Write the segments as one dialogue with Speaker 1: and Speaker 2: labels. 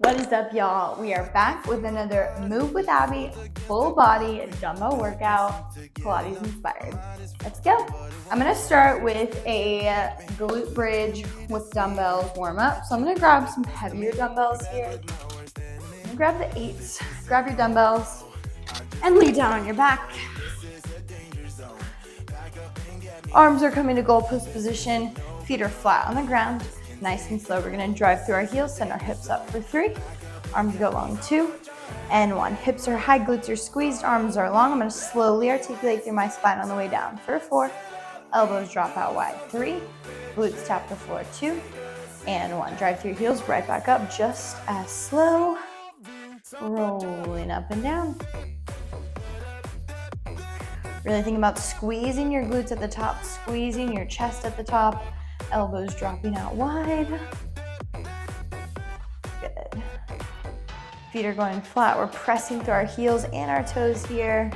Speaker 1: What is up, y'all? We are back with another Move with Abby full body dumbbell workout, Pilates inspired. Let's go. I'm going to start with a glute bridge with dumbbells warm up. So I'm going to grab some heavier dumbbells here. I'm going to grab the 8s, grab your dumbbells, and lay down on your back. Arms are coming to goalpost position, feet are flat on the ground. Nice and slow. We're going to drive through our heels, send our hips up for 3. Arms go long, 2 and 1. Hips are high, glutes are squeezed, arms are long. I'm going to slowly articulate through my spine on the way down for 4. Elbows drop out wide, 3. Glutes tap the floor, 2 and 1. Drive through your heels, right back up, just as slow. Rolling up and down. Really think about squeezing your glutes at the top, squeezing your chest at the top. Elbows dropping out wide. Good. Feet are going flat. We're pressing through our heels and our toes here.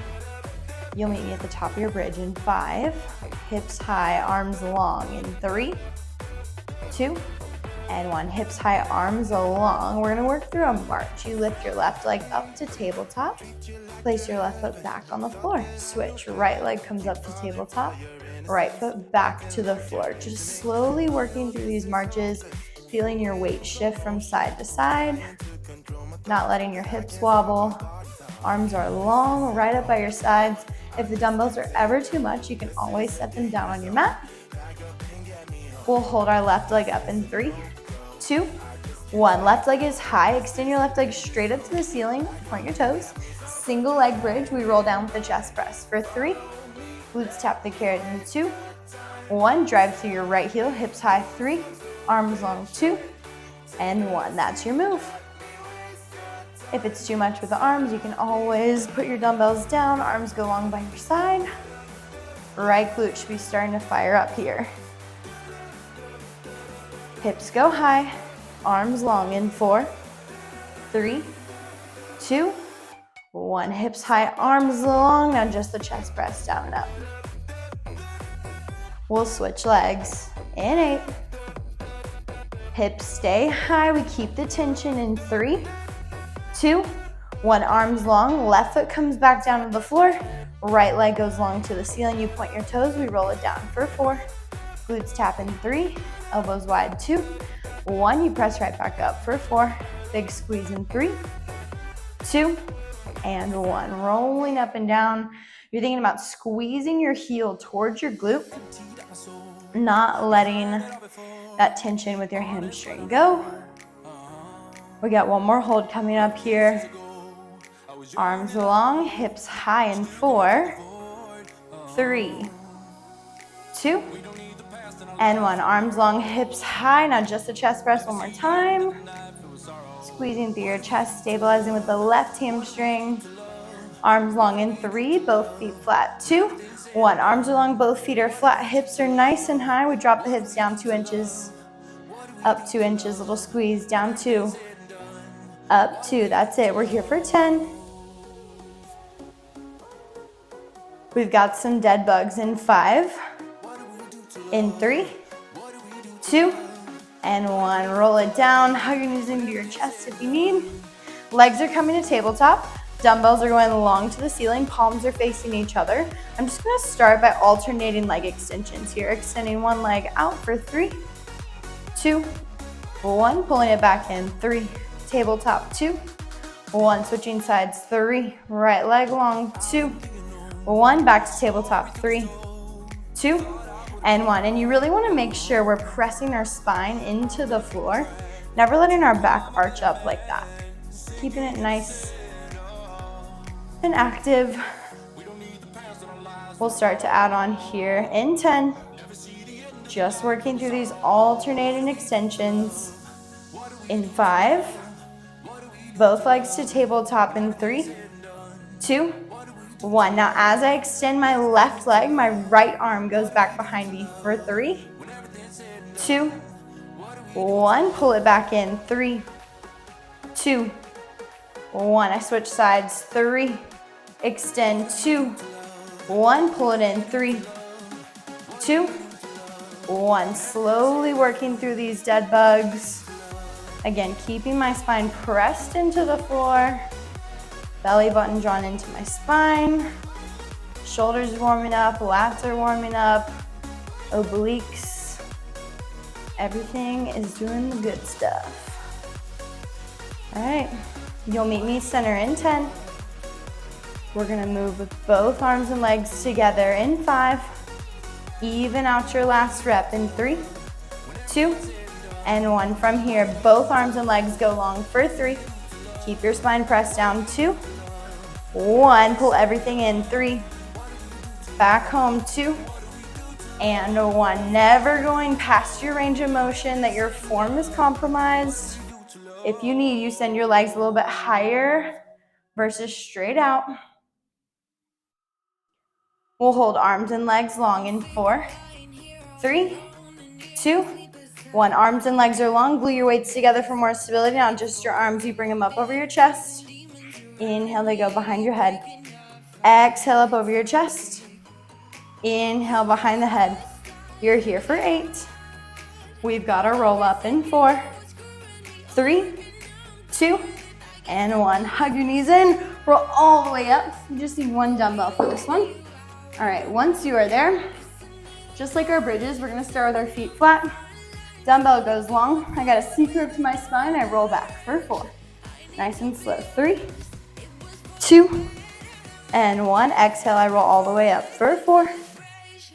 Speaker 1: You'll meet me at the top of your bridge in 5. Hips high, arms long in 3, 2, and 1. Hips high, arms long. We're gonna work through a march. You lift your left leg up to tabletop. Place your left foot back on the floor. Switch, right leg comes up to tabletop. Right foot back to the floor. Just slowly working through these marches, feeling your weight shift from side to side, not letting your hips wobble. Arms are long, right up by your sides. If the dumbbells are ever too much, you can always set them down on your mat. We'll hold our left leg up in 3, 2, 1. Left leg is high. Extend your left leg straight up to the ceiling. Point your toes. Single leg bridge. We roll down with the chest press for 3. Glutes tap the carrot in 2, 1. Drive through your right heel, hips high, 3. Arms long, 2 and 1. That's your move. If it's too much with the arms, you can always put your dumbbells down. Arms go long by your side. Right glute should be starting to fire up here. Hips go high, arms long in 4, 3, 2, 1. Hips high, arms long. Now just the chest press down and up. We'll switch legs in 8. Hips stay high. We keep the tension in 3, 2, 1. Arms long. Left foot comes back down to the floor. Right leg goes long to the ceiling. You point your toes. We roll it down for 4. Glutes tap in 3. Elbows wide, 2, 1. You press right back up for 4. Big squeeze in 3, 2, and 1. Rolling up and down. You're thinking about squeezing your heel towards your glute, not letting that tension with your hamstring go. We got one more hold coming up here. Arms long, hips high in 4, 3, 2, and 1. Arms long, hips high. Now just the chest press one more time. Squeezing through your chest, stabilizing with the left hamstring. Arms long in 3, both feet flat, 2, 1. Arms are long, both feet are flat, hips are nice and high. We drop the hips down 2 inches, up 2 inches, little squeeze, down 2, up 2. That's it. We're here for 10. We've got some dead bugs in 5, in 3, 2, and 1. Roll it down. Hug your knees into your chest if you need. Legs are coming to tabletop. Dumbbells are going long to the ceiling. Palms are facing each other. I'm just going to start by alternating leg extensions here. Extending one leg out for 3, 2, 1. Pulling it back in 3. Tabletop 2, 1. Switching sides 3. Right leg long 2, 1. Back to tabletop 3, 2, and 1. And you really want to make sure we're pressing our spine into the floor, never letting our back arch up like that. Keeping it nice and active. We'll start to add on here in 10. Just working through these alternating extensions. In 5. Both legs to tabletop in 3, 2, 1. Now as I extend my left leg, my right arm goes back behind me for 3, 2, 1. Pull it back in 3, 2, 1. I switch sides 3, extend 2, 1. Pull it in 3, 2, 1. Slowly working through these dead bugs. Again, keeping my spine pressed into the floor, belly button drawn into my spine, shoulders warming up, lats are warming up, obliques, everything is doing the good stuff. All right, you'll meet me center in 10. We're gonna move with both arms and legs together in 5. Even out your last rep in 3, 2, and 1. From here, both arms and legs go long for 3. Keep your spine pressed down. 2, 1. Pull everything in. 3. Back home. 2, and 1. Never going past your range of motion that your form is compromised. If you need, you send your legs a little bit higher versus straight out. We'll hold arms and legs long in 4, 3, 2, 1. Arms and legs are long. Glue your weights together for more stability. Not just your arms. You bring them up over your chest. Inhale, they go behind your head. Exhale, up over your chest. Inhale, behind the head. You're here for 8. We've got a roll up in 4, 3, 2, and 1. Hug your knees in. Roll all the way up. You just need 1 dumbbell for this one. All right, once you are there, just like our bridges, we're gonna start with our feet flat. Dumbbell goes long. I got a C curve to my spine. I roll back for 4. Nice and slow. 3, 2, and 1. Exhale, I roll all the way up for 4.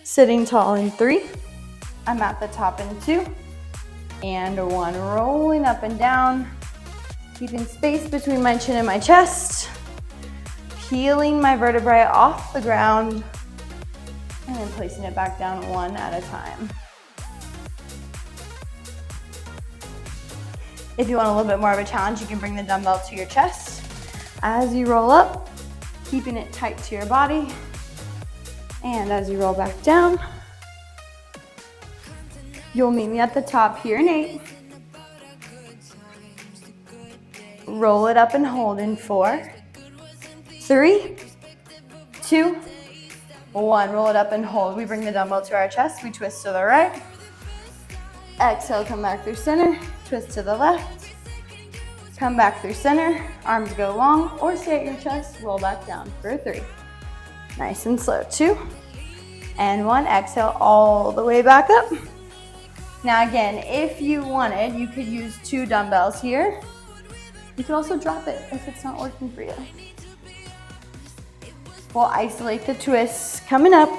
Speaker 1: Sitting tall in 3. I'm at the top in 2. And 1. Rolling up and down. Keeping space between my chin and my chest. Peeling my vertebrae off the ground. And then placing it back down 1 at a time. If you want a little bit more of a challenge, you can bring the dumbbell to your chest. As you roll up, keeping it tight to your body. And as you roll back down, you'll meet me at the top here in 8. Roll it up and hold in 4, 3, 2, 1. Roll it up and hold. We bring the dumbbell to our chest. We twist to the right. Exhale, come back through center. Twist to the left. Come back through center. Arms go long or stay at your chest. Roll back down for 3. Nice and slow. 2 and 1. Exhale all the way back up. Now again, if you wanted, you could use 2 dumbbells here. You could also drop it if it's not working for you. We'll isolate the twists coming up.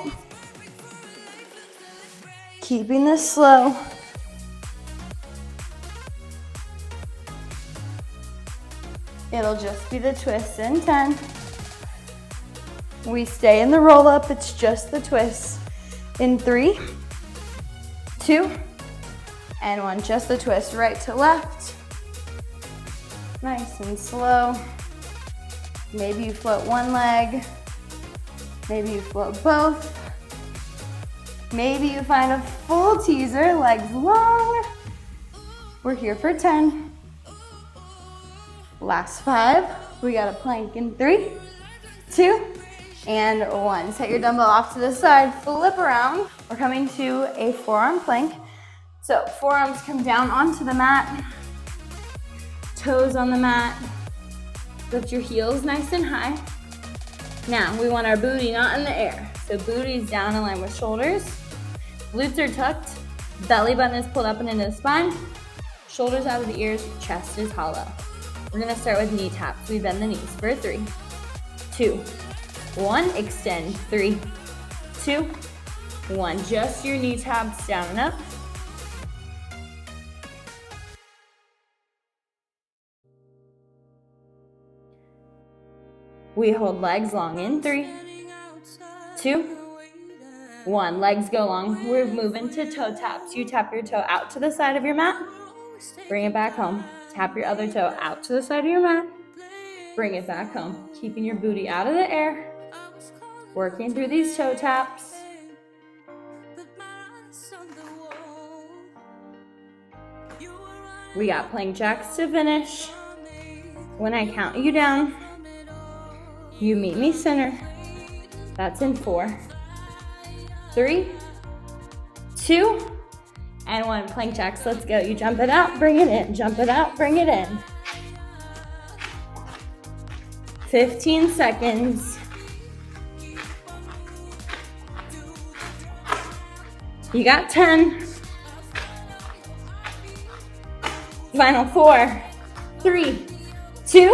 Speaker 1: Keeping this slow. It'll just be the twists in 10. We stay in the roll up, it's just the twists. In 3, 2, and 1. Just the twist, right to left. Nice and slow. Maybe you float one leg. Maybe you float both. Maybe you find a full teaser, legs long. We're here for 10. Last 5. We got a plank in 3, 2, and 1. Set your dumbbell off to the side, flip around. We're coming to a forearm plank. So forearms come down onto the mat, toes on the mat. Lift your heels nice and high. Now we want our booty not in the air. So booty's down in line with shoulders. Glutes are tucked. Belly button is pulled up and into the spine. Shoulders out of the ears, chest is hollow. We're gonna start with knee taps. We bend the knees for 3, 2, 1. Extend. 3, 2, 1. Just your knee taps down and up. We hold legs long in 3, 2, 1. Legs go long. We're moving to toe taps. You tap your toe out to the side of your mat. Bring it back home. Tap your other toe out to the side of your mat. Bring it back home. Keeping your booty out of the air. Working through these toe taps. We got plank jacks to finish. When I count you down, you meet me center. That's in 4, 3, 2, And 1, plank jacks, let's go. You jump it out, bring it in, jump it out, bring it in. 15 seconds. You got 10. Final 4, 3, 2,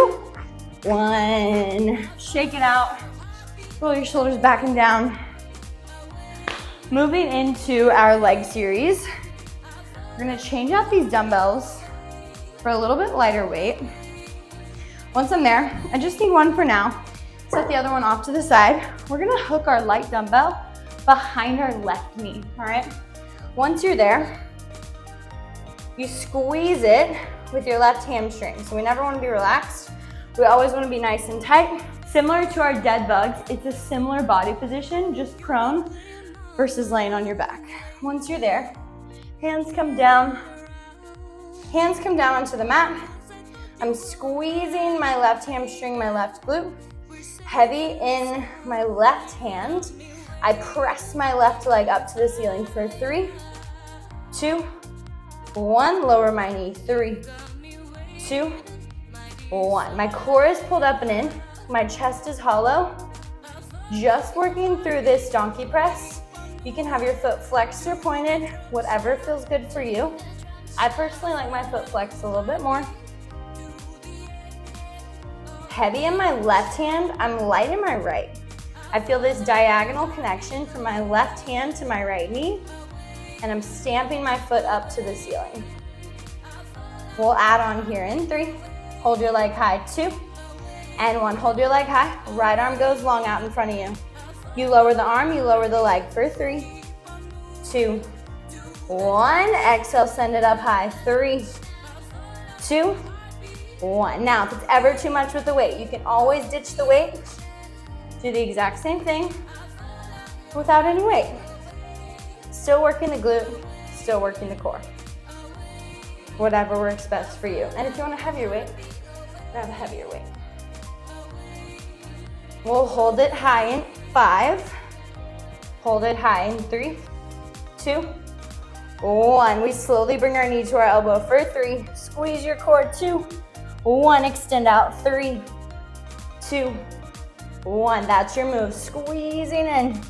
Speaker 1: 1. Shake it out. Roll your shoulders back and down. Moving into our leg series. We're gonna change out these dumbbells for a little bit lighter weight. Once I'm there, I just need 1 for now. Set the other one off to the side. We're gonna hook our light dumbbell behind our left knee, all right? Once you're there, you squeeze it with your left hamstring. So we never wanna be relaxed. We always wanna be nice and tight. Similar to our dead bugs, it's a similar body position, just prone versus laying on your back. Once you're there, hands come down onto the mat. I'm squeezing my left hamstring, my left glute, heavy in my left hand. I press my left leg up to the ceiling for 3, 2, 1. Lower my knee, 3, 2, 1. My core is pulled up and in. My chest is hollow. Just working through this donkey press. You can have your foot flexed or pointed, whatever feels good for you. I personally like my foot flexed a little bit more. Heavy in my left hand, I'm light in my right. I feel this diagonal connection from my left hand to my right knee, and I'm stamping my foot up to the ceiling. We'll add on here in 3. Hold your leg high, 2, and 1. Hold your leg high. Right arm goes long out in front of you. You lower the arm, you lower the leg for 3, 2, 1. Exhale, send it up high. 3, 2, 1. Now, if it's ever too much with the weight, you can always ditch the weight. Do the exact same thing without any weight. Still working the glute, still working the core. Whatever works best for you. And if you want a heavier weight, grab a heavier weight. We'll hold it high in 5. Hold it high in 3, 2, 1. We slowly bring our knee to our elbow for 3. Squeeze your core, 2, 1. Extend out, 3, 2, 1. That's your move. Squeezing in.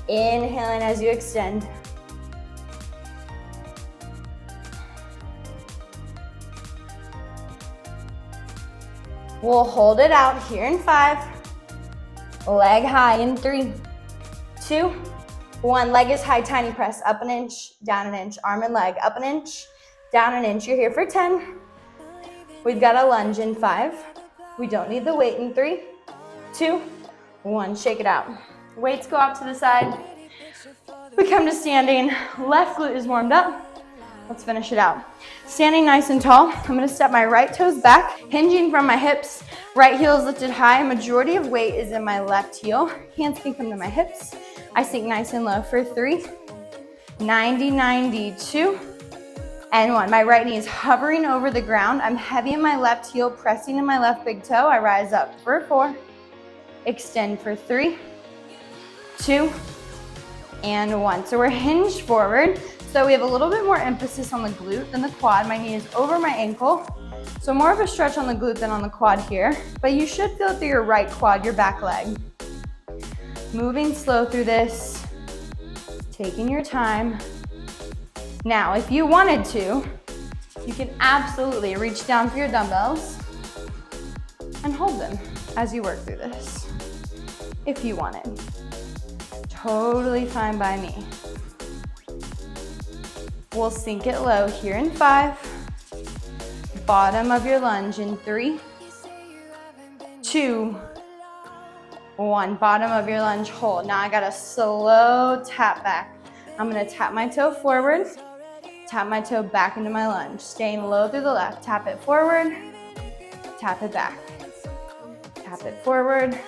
Speaker 1: Inhaling as you extend. We'll hold it out here in 5. Leg high in 3, 2, 1. Leg is high, tiny press. Up an inch, down an inch. Arm and leg, up an inch, down an inch. You're here for 10. We've got a lunge in 5. We don't need the weight in 3, 2, 1. Shake it out. Weights go out to the side. We come to standing. Left glute is warmed up. Let's finish it out. Standing nice and tall. I'm gonna step my right toes back, hinging from my hips. Right heel is lifted high. Majority of weight is in my left heel. Hands can come to my hips. I sink nice and low for 3, 90, 92, and 1. My right knee is hovering over the ground. I'm heavy in my left heel, pressing in my left big toe. I rise up for 4, extend for 3, 2, and 1. So we're hinged forward. So we have a little bit more emphasis on the glute than the quad. My knee is over my ankle. So more of a stretch on the glute than on the quad here. But you should feel it through your right quad, your back leg. Moving slow through this. Taking your time. Now, if you wanted to, you can absolutely reach down for your dumbbells and hold them as you work through this. If you wanted. Totally fine by me. We'll sink it low here in 5. Bottom of your lunge in 3, 2, 1. Bottom of your lunge, hold. Now I got a slow tap back. I'm gonna tap my toe forward, tap my toe back into my lunge. Staying low through the left. Tap it forward, tap it back. Tap it forward,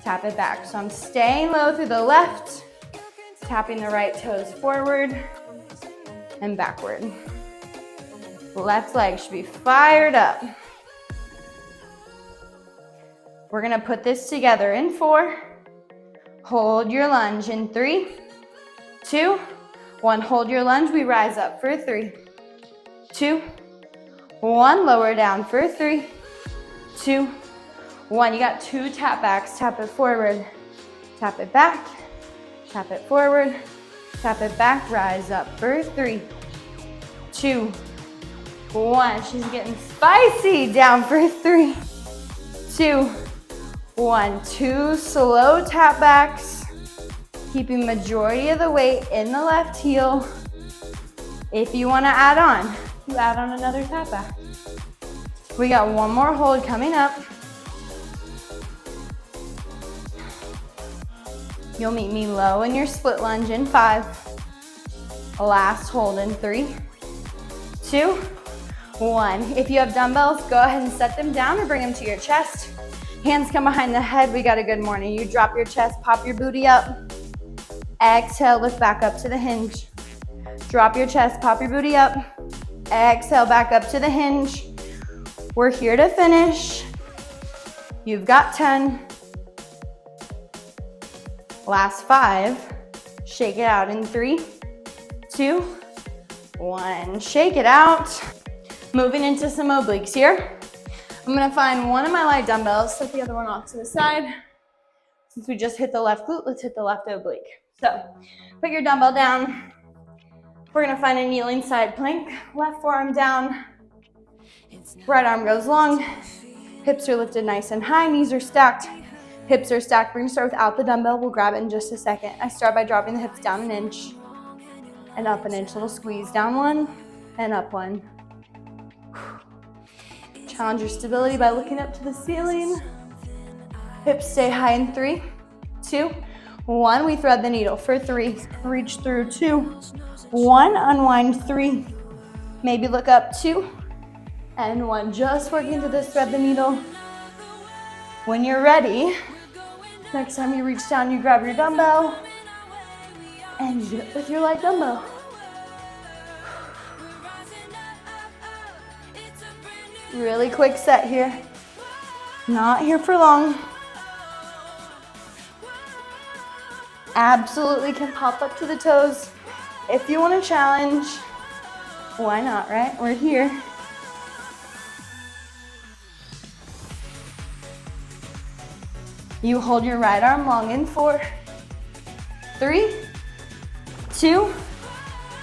Speaker 1: tap it back. So I'm staying low through the left, tapping the right toes forward and backward. Left leg should be fired up. We're gonna put this together in 4. Hold your lunge in 3, 2, 1, hold your lunge, we rise up for 3, 2, 1, lower down for 3, 2, 1. You got 2 tap backs, tap it forward, tap it back, tap it forward, tap it back, rise up for 3, 2, 1. She's getting spicy, down for 3, 2, 1. 2 slow tap backs, keeping majority of the weight in the left heel. If you want to add on, you add on another tap back. We got 1 more hold coming up. You'll meet me low in your split lunge in 5. Last hold in 3, 2, 1. If you have dumbbells, go ahead and set them down or bring them to your chest. Hands come behind the head. We got a good morning. You drop your chest, pop your booty up. Exhale, lift back up to the hinge. Drop your chest, pop your booty up. Exhale, back up to the hinge. We're here to finish. You've got 10. Last 5. Shake it out in 3, 2, 1. Shake it out. Moving into some obliques here. I'm gonna find one of my light dumbbells, set the other one off to the side. Since we just hit the left glute, let's hit the left oblique. So, put your dumbbell down. We're gonna find a kneeling side plank. Left forearm down. Right arm goes long. Hips are lifted nice and high, knees are stacked. Hips are stacked. We're gonna start without the dumbbell. We'll grab it in just a second. I start by dropping the hips down an inch and up an inch. Little squeeze, down 1 and up 1. Challenge your stability by looking up to the ceiling. Hips stay high in 3, 2, 1. We thread the needle for 3. Reach through 2, 1. Unwind 3. Maybe look up 2 and 1. Just working to this thread the needle. When you're ready, next time you reach down, you grab your dumbbell and you do it with your light dumbbell. Really quick set here. Not here for long. Absolutely can pop up to the toes. If you want to challenge, why not, right? We're here. You hold your right arm long in 4, 3, 2,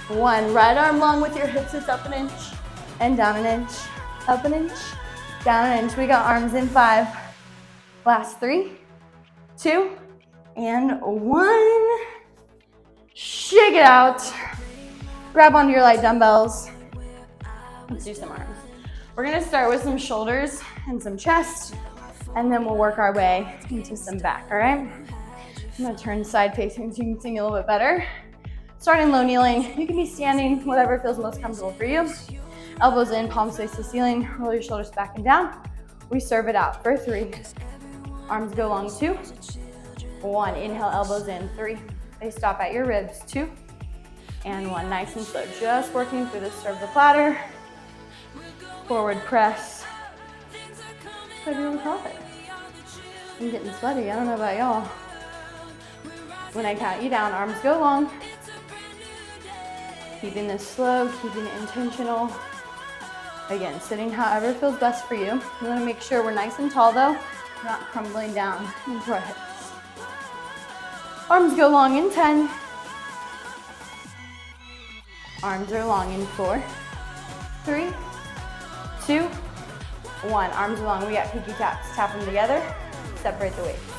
Speaker 1: 1. Right arm long with your hips is up an inch and down an inch. Up an inch, down an inch. We got arms in 5. Last 3, 2, and 1. Shake it out. Grab onto your light dumbbells. Let's do some arms. We're gonna start with some shoulders and some chest, and then we'll work our way into some back, all right? I'm gonna turn side facing so you can see me a little bit better. Starting low kneeling. You can be standing, whatever feels most comfortable for you. Elbows in, palms face the ceiling, roll your shoulders back and down. We serve it out for 3. Arms go long, 2, 1. Inhale, elbows in, 3. They stop at your ribs, 2, and 1. Nice and slow, just working through the serve the platter. Forward press. How do you want it? I'm getting sweaty, I don't know about y'all. When I count you down, arms go long. Keeping this slow, keeping it intentional. Again, sitting however feels best for you. We want to make sure we're nice and tall though, not crumbling down into our hips. Arms go long in 10. Arms are long in 4, 3, 2, 1. Arms are long. We got pinky taps. Tap them together, separate the weights.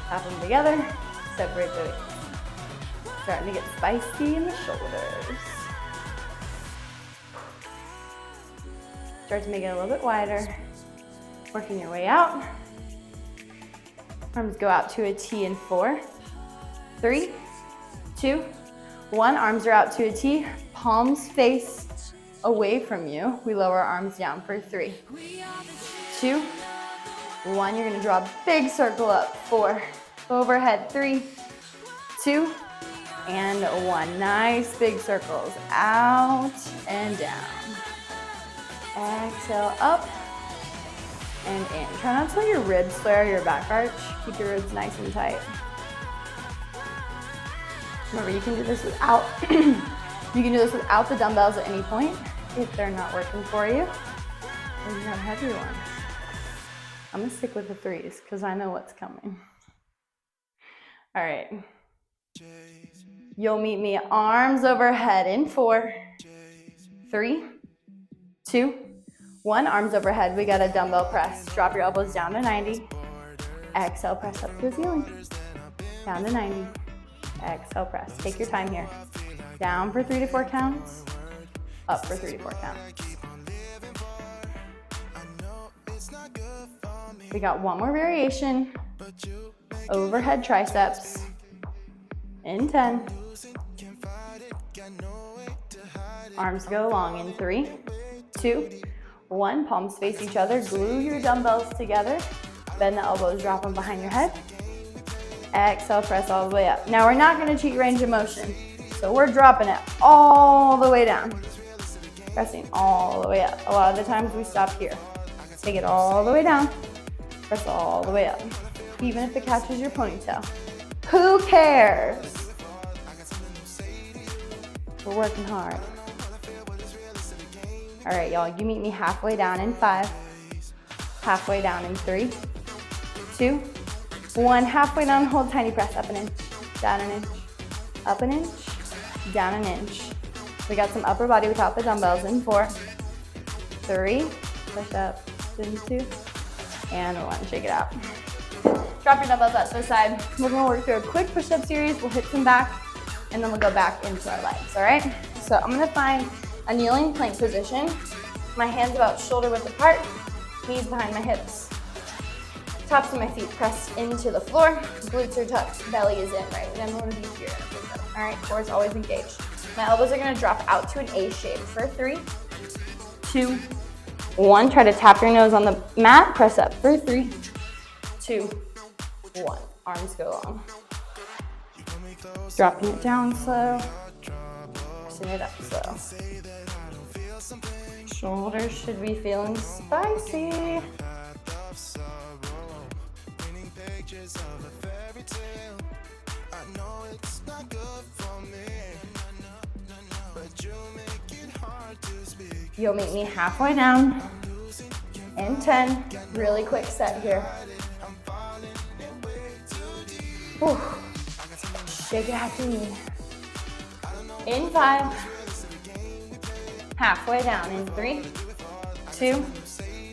Speaker 1: Tap them together, separate the weights. Starting to get spicy in the shoulders. Start to make it a little bit wider. Working your way out. Arms go out to a T in 4, 3, 2, 1. Arms are out to a T. Palms face away from you. We lower our arms down for 3, 2, 1. You're gonna draw a big circle up. 4, overhead. 3, 2, and 1. Nice big circles. Out and down. Exhale, up and in. Try not to let your ribs flare your back arch. Keep your ribs nice and tight. Remember, you can do this without, you can do this without the dumbbells at any point if they're not working for you. Or you have heavier ones. I'm gonna stick with the 3s because I know what's coming. All right. You'll meet me arms overhead in 4, 3, 2, 1. Arms overhead. We got a dumbbell press. Drop your elbows down to 90. Exhale, press up to the ceiling. Down to 90. Exhale, press. Take your time here. Down for 3 to 4 counts. Up for 3 to 4 counts. We got one more variation. Overhead triceps. In 10. Arms go long in 3, 2, 1. Palms face each other. Glue your dumbbells together. Bend the elbows, drop them behind your head. Exhale, press all the way up. Now we're not gonna cheat range of motion. So we're dropping it all the way down. Pressing all the way up. A lot of the times we stop here. Take it all the way down. Press all the way up. Even if it catches your ponytail. Who cares? We're working hard. All right, y'all, you meet me halfway down in 5, halfway down in 3, 2, 1. Halfway down, hold tiny press, up an inch, down an inch, up an inch, down an inch. We got some upper body without the dumbbells in 4, 3, push up, in 2, and 1, shake it out. Drop your dumbbells out to the side. We're gonna work through a quick push-up series. We'll hit some back, and then we'll go back into our legs, all right? So I'm gonna find a kneeling plank position. My hands about shoulder width apart, knees behind my hips. Tops of my feet pressed into the floor. Glutes are tucked, belly is in, right? We never wanna be here in a push-up, all right? Core is always engaged. My elbows are gonna drop out to an A shape for 3, 2, 1. Try to tap your nose on the mat, press up for 3, 2, 1. Arms go long. Dropping it down slow. Pressing it up slow. Shoulders should be feeling spicy. You'll meet me halfway down in 10. Really quick set here. Whew. Shake it out to me. In 5. Halfway down in 3, 2,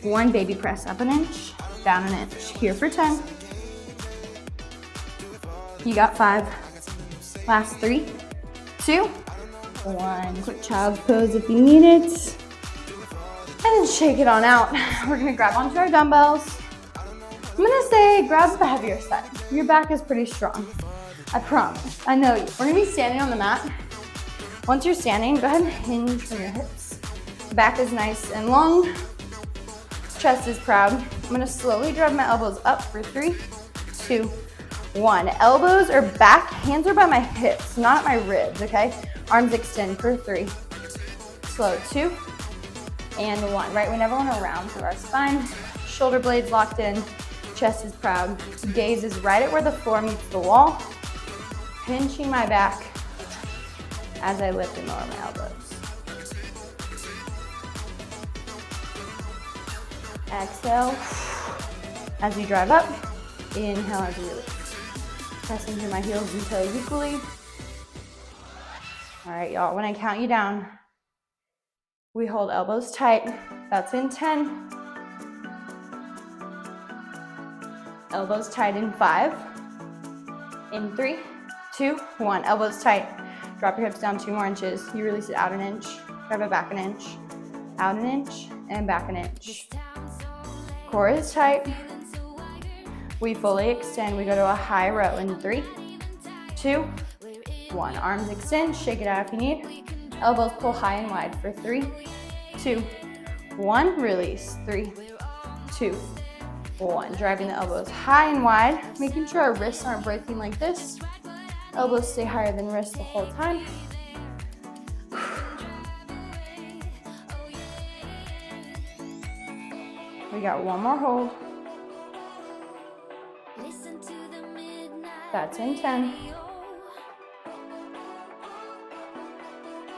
Speaker 1: 1. Baby press up an inch, down an inch. Here for 10. You got 5. Last 3, 2, 1. Quick child's pose if you need it. And then shake it on out. We're gonna grab onto our dumbbells. I'm gonna say grab the heavier side. Your back is pretty strong. I promise. I know you. We're gonna be standing on the mat. Once you're standing, go ahead and hinge from your hips. Back is nice and long. Chest is proud. I'm gonna slowly drive my elbows up for 3, 2, 1. Elbows are back, hands are by my hips, not at my ribs, okay? Arms extend for 3. Slow, 2, and 1. Right, we never wanna round through our spine. Shoulder blades locked in, chest is proud. Gaze is right at where the floor meets the wall. Pinching my back as I lift and lower my elbows. Exhale as you drive up. Inhale as you release. Pressing through my heels and toes equally. All right, y'all, when I count you down, we hold elbows tight. That's in 10. Elbows tight in 5. In 3, 2, 1. Elbows tight. Drop your hips down 2 more inches. You release it out an inch. Drive it back an inch. Out an inch and back an inch. Core is tight. We fully extend. We go to a high row in 3, 2, 1. Arms extend. Shake it out if you need. Elbows pull high and wide for 3, 2, 1. Release. 3, 2, 1. Driving the elbows high and wide, making sure our wrists aren't breaking like this. Elbows stay higher than wrists the whole time. We got one more hold. That's in 10.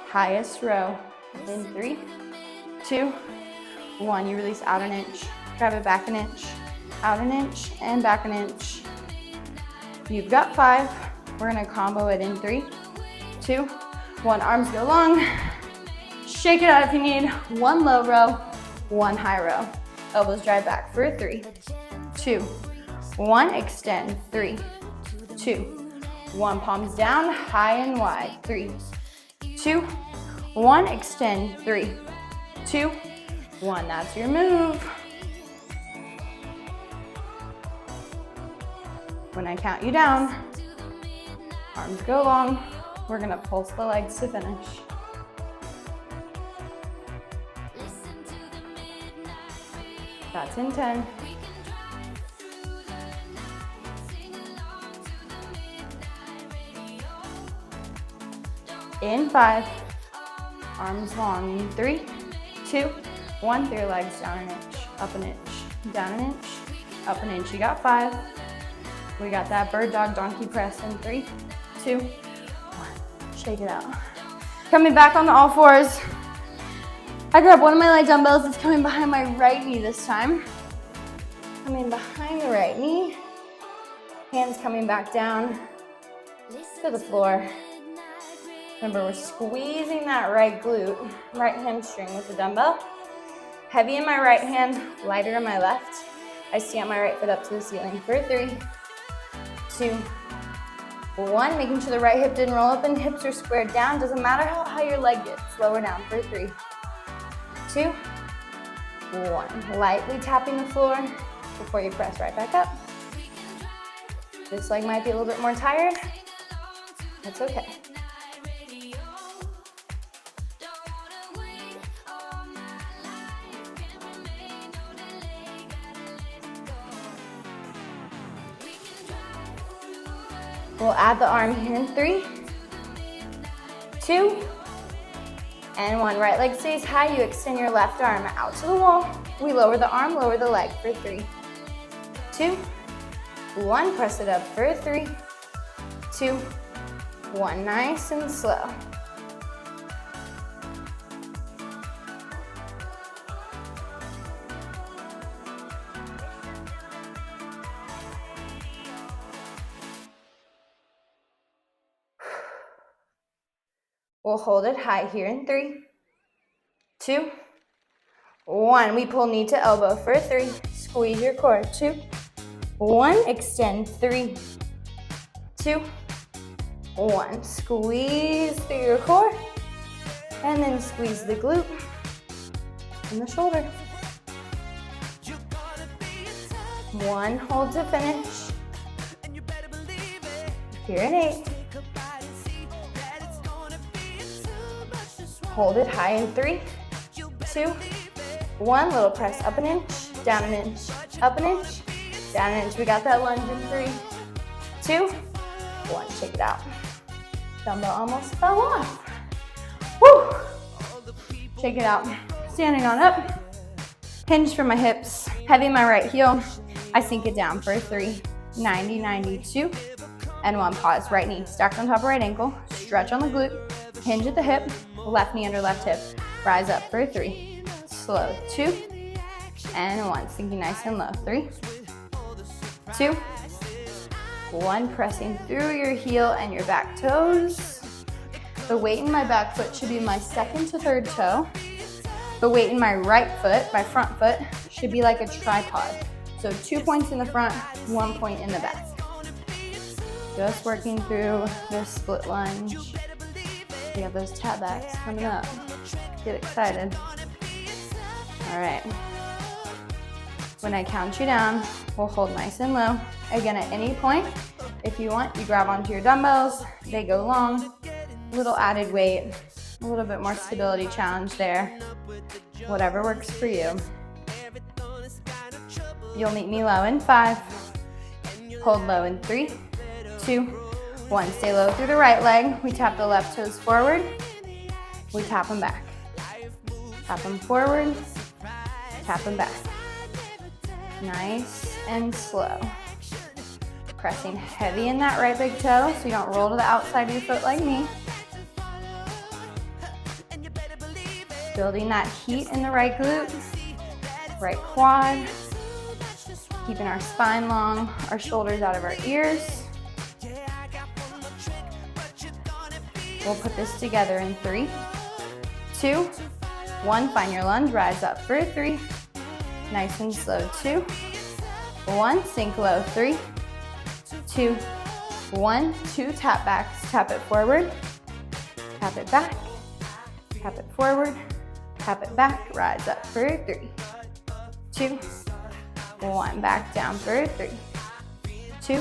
Speaker 1: highest row. In 3, 2, 1. You release out an inch, grab it back an inch, out an inch, and back an inch. You've got 5. We're gonna combo it in 3, 2, 1. Arms go long. Shake it out if you need. 1 low row, 1 high row. Elbows drive back for 3, 2, 1. Extend. 3, 2, 1. Palms down, high and wide. 3, 2, 1. Extend. 3, 2, 1. That's your move. When I count you down, arms go long. We're gonna pulse the legs to finish. That's in 10. In 5. Arms long. In 3, 2, 1. Through your legs down an inch, up an inch, down an inch, up an inch. You got 5. We got that bird dog donkey press in 3, 2, 1. Shake it out. Coming back on all fours. I grab one of my light dumbbells. It's coming behind my right knee this time. Coming behind the right knee. Hands coming back down to the floor. Remember, we're squeezing that right glute, right hamstring with the dumbbell. Heavy in my right hand, lighter in my left. I stand my right foot up to the ceiling for 3, 2, 1. Making sure the right hip didn't roll up and hips are squared down. Doesn't matter how high your leg gets. Lower down for 3, 2, 1. Lightly tapping the floor before you press right back up. This leg might be a little bit more tired. That's okay. We'll add the arm here in 3, 2, and 1. Right leg stays high. You extend your left arm out to the wall. We lower the arm, lower the leg for 3, 2, 1. Press it up for 3, 2, 1. Nice and slow. We'll hold it high here in 3, 2, 1. We pull knee to elbow for 3. Squeeze your core. 2, 1. Extend. 3, 2, 1. Squeeze through your core. And then squeeze the glute and the shoulder. 1. Hold to finish. Here in 8. Hold it high in 3, 2, 1. Little press up an inch, down an inch, up an inch, down an inch. We got that lunge in 3, 2, 1. Shake it out. Dumbbell almost fell off. Woo! Shake it out. Standing on up. Hinge for my hips. Heavy in my right heel. I sink it down for 3, 90, 92, and 1. Pause. Right knee stacked on top of right ankle. Stretch on the glute. Hinge at the hip. Left knee under left hip. Rise up for 3. Slow. 2 and 1. Sinking nice and low. 3, 2, 1. Pressing through your heel and your back toes. The weight in my back foot should be my second to third toe. The weight in my right foot, my front foot, should be like a tripod. So 2 points in the front, 1 point in the back. Just working through this split lunge. We have those tap backs coming up. Get excited. All right. When I count you down, we'll hold nice and low. Again, at any point, if you want, you grab onto your dumbbells. They go long. A little added weight, a little bit more stability challenge there. Whatever works for you. You'll meet me low in 5. Hold low in 3, 2, 1. Stay low through the right leg. We tap the left toes forward. We tap them back. Tap them forward. Tap them back. Nice and slow. Pressing heavy in that right big toe so you don't roll to the outside of your foot like me. Building that heat in the right glute, right quad. Keeping our spine long, our shoulders out of our ears. We'll put this together in 3, 2, 1. Find your lunge, rise up for 3. Nice and slow, 2, 1. Sink low, 3, 2, 1. 2 tap backs, tap it forward, tap it back, tap it forward, tap it back, rise up for 3, 2, 1. Back down for 3, 2,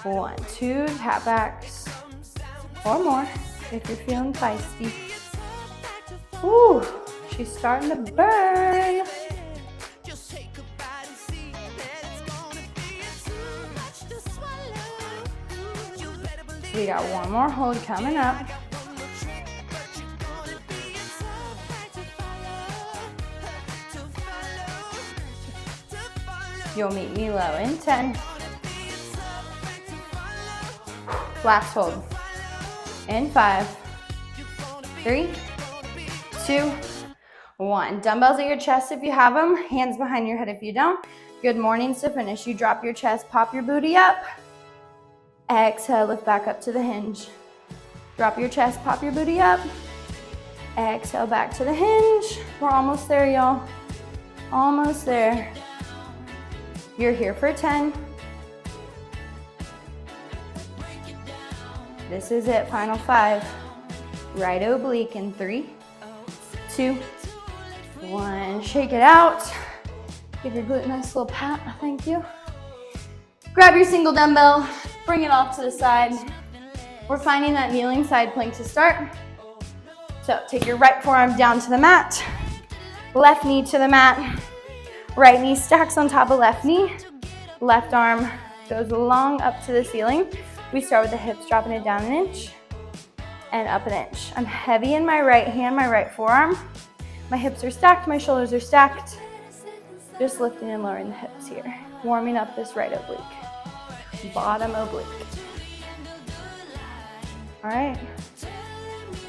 Speaker 1: 1. 2 tap backs or more if you're feeling feisty. Ooh, she's starting to burn. We got one more hold coming up. You'll meet me low in 10. Last hold. In 5, 3, 2, 1. Dumbbells at your chest if you have them. Hands behind your head if you don't. Good mornings to finish. You drop your chest, pop your booty up. Exhale, lift back up to the hinge. Drop your chest, pop your booty up. Exhale, back to the hinge. We're almost there, y'all. Almost there. You're here for 10. This is it, final 5. Right oblique in 3, 2, 1. Shake it out. Give your glute a nice little pat, thank you. Grab your single dumbbell, bring it off to the side. We're finding that kneeling side plank to start. So take your right forearm down to the mat, left knee to the mat, right knee stacks on top of left knee, left arm goes long up to the ceiling. We start with the hips, dropping it down 1 inch and up 1 inch. I'm heavy in my right hand, my right forearm. My hips are stacked, my shoulders are stacked. Just lifting and lowering the hips here. Warming up this right oblique, bottom oblique. All right,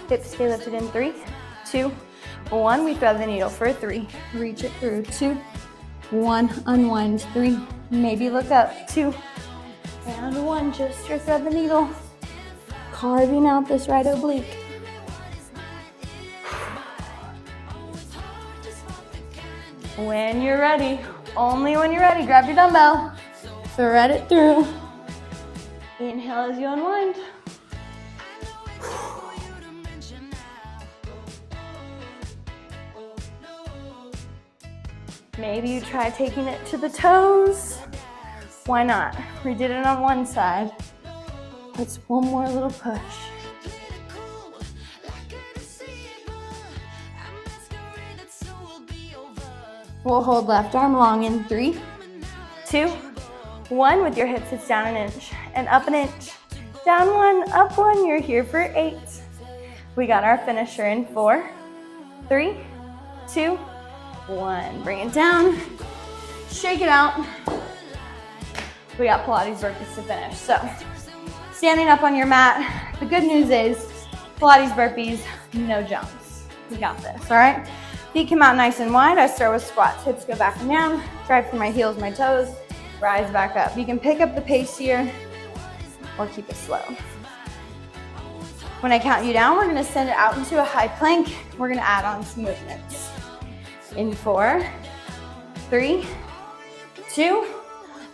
Speaker 1: hips stay lifted in 3, 2, 1. We thread the needle for 3. Reach it through, 2, 1. Unwind, 3. Maybe look up, 2, and 1. Just your thread the needle. Carving out this right oblique. When you're ready, only when you're ready, grab your dumbbell, thread it through. Inhale as you unwind. Maybe you try taking it to the toes. Why not? We did it on one side. Let's one more little push. We'll hold left arm long in 3, 2, 1. With your hips, it's down 1 inch and up 1 inch. Down 1, up 1. You're here for 8. We got our finisher in 4, 3, 2, 1. Bring it down. Shake it out. We got Pilates burpees to finish. So, standing up on your mat. The good news is Pilates burpees, no jumps. We got this, all right? Feet come out nice and wide. I start with squats. Hips go back and down. Drive through my heels, my toes. Rise back up. You can pick up the pace here or keep it slow. When I count you down, we're gonna send it out into a high plank. We're gonna add on some movements. In 4, 3, 2,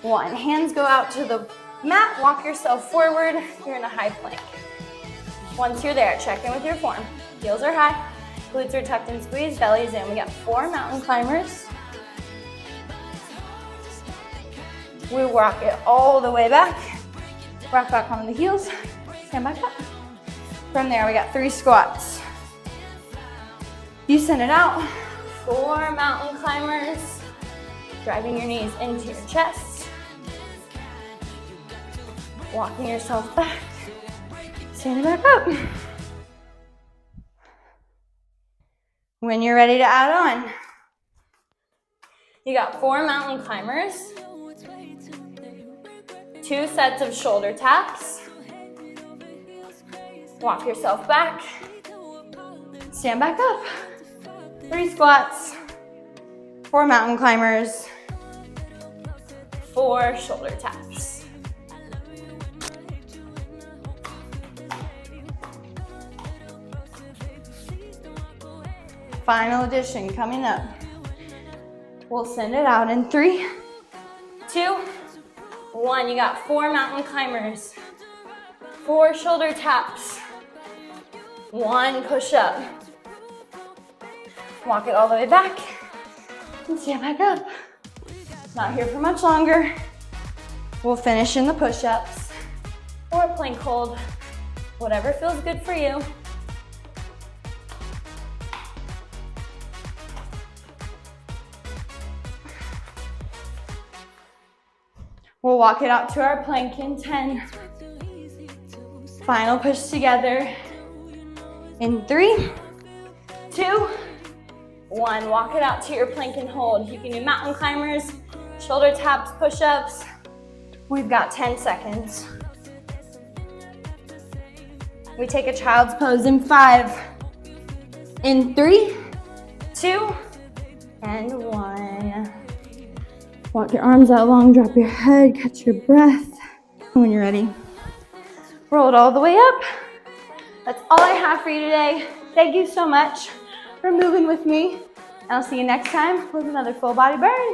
Speaker 1: 1. Hands go out to the mat. Walk yourself forward. You're in a high plank. Once you're there, check in with your form. Heels are high. Glutes are tucked and squeezed, belly's in. We got 4 mountain climbers. We walk it all the way back. Rock back onto the heels, stand back up. From there, we got 3 squats. You send it out, 4 mountain climbers. Driving your knees into your chest. Walking yourself back, standing back up. When you're ready to add on, you got 4 mountain climbers, 2 sets of shoulder taps. Walk yourself back, stand back up. 3 squats, 4 mountain climbers, 4 shoulder taps. Final addition coming up. We'll send it out in 3, 2, 1. You got 4 mountain climbers, 4 shoulder taps, 1 push-up. Walk it all the way back and stand back up. Not here for much longer. We'll finish in the push-ups or plank hold, whatever feels good for you. We'll walk it out to our plank in 10. Final push together in 3, 2, 1. Walk it out to your plank and hold. You can do mountain climbers, shoulder taps, push-ups. We've got 10 seconds. We take a child's pose in 5, in 3, 2, and 1. Walk your arms out long, drop your head, catch your breath. And when you're ready, roll it all the way up. That's all I have for you today. Thank you so much for moving with me. And I'll see you next time with another full body burn.